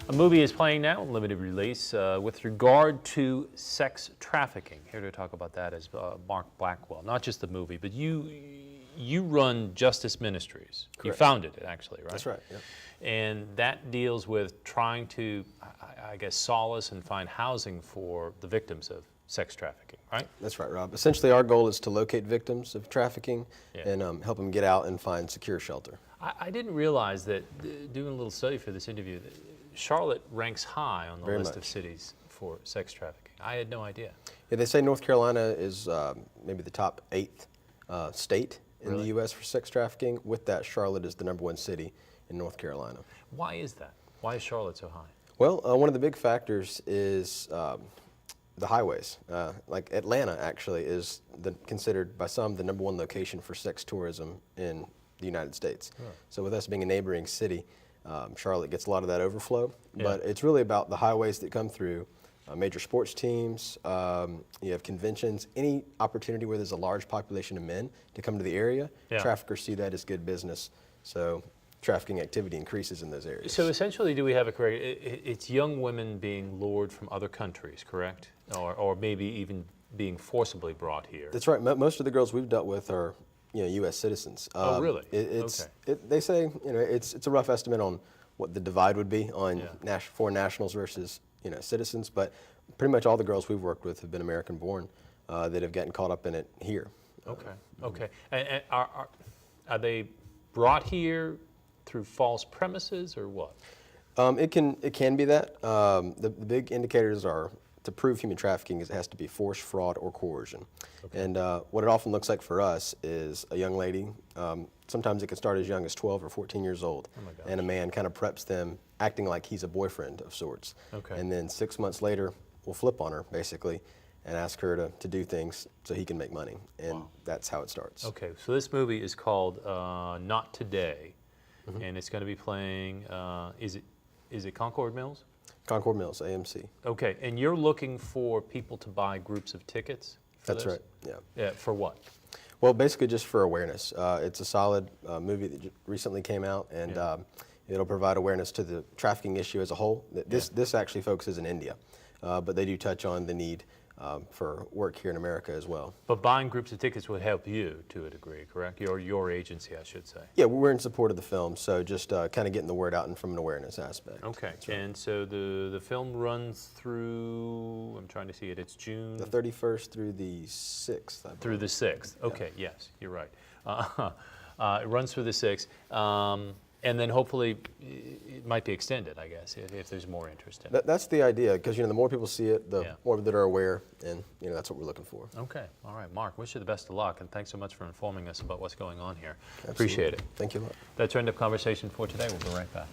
A movie is playing now, limited release, with regard to sex trafficking. Here to talk about that is Mark Blackwell. Not just the movie, but you run Justice Ministries. Correct. You founded it, actually, right? That's right, yep. And that deals with trying to, I guess, solace and find housing for the victims of sex trafficking, right? That's right, Rob. Essentially, our goal is to locate victims of trafficking Yeah. and help them get out and find secure shelter. I didn't realize that, doing a little study for this interview, that Charlotte ranks high on the Very list much. of cities for sex trafficking. I had no idea. Yeah, they say North Carolina is maybe the top 8th state in Really? the U.S. for sex trafficking. With that, Charlotte is the #1 city in North Carolina. Why is that? Why is Charlotte so high? Well, one of the big factors is the highways. Like Atlanta, actually, is considered by some the #1 location for sex tourism in the United States. Huh. So with us being a neighboring city, Charlotte gets a lot of that overflow. Yeah. But it's really about the highways that come through. Major sports teams, you have conventions, any opportunity where there's a large population of men to come to the area, Yeah. traffickers see that as good business. So trafficking activity increases in those areas. So essentially, do we have a correct? It's young women being lured from other countries, correct? Or maybe even being forcibly brought here. That's right. Most of the girls we've dealt with are, U.S. citizens. Oh, really? They say, it's a rough estimate on what the divide would be on Yeah. foreign nationals versus, citizens, but pretty much all the girls we've worked with have been American-born that have gotten caught up in it here. Okay. Okay. And are they brought here through false premises or what? It can be that. The big indicators are, to prove human trafficking, it has to be force, fraud, or coercion. Okay. And what it often looks like for us is a young lady, sometimes it can start as young as 12 or 14 years old, Oh my gosh. and a man kind of preps them, acting like he's a boyfriend of sorts. Okay. And then 6 months later, we'll flip on her, basically, and ask her to do things so he can make money. And Wow. that's how it starts. Okay. So this movie is called Not Today, and it's going to be playing. Is it Concord Mills? Concord Mills, AMC. Okay. And you're looking for people to buy groups of tickets for That's this? right, yeah. Yeah. For what? Well, basically just for awareness. It's a solid movie that recently came out, and Yeah. it'll provide awareness to the trafficking issue as a whole. This actually focuses in India, but they do touch on the need for work here in America as well. But buying groups of tickets would help you to a degree, correct? Your agency, I should say. Yeah, we're in support of the film, so just kind of getting the word out and from an awareness aspect. Okay. That's right. And so the film runs through. I'm trying to see it. It's June. The 31st through the 6th, I believe. Through the 6th. Okay, yes, you're right. It runs through the 6th. And then hopefully it might be extended, I guess, if there's more interest in it. That's the idea, because the more people see it, the Yeah. more that are aware, and that's what we're looking for. Okay, all right. Mark, wish you the best of luck, and thanks so much for informing us about what's going on here. Absolutely. Appreciate it. Thank you a lot. That's our end of conversation for today. We'll be right back.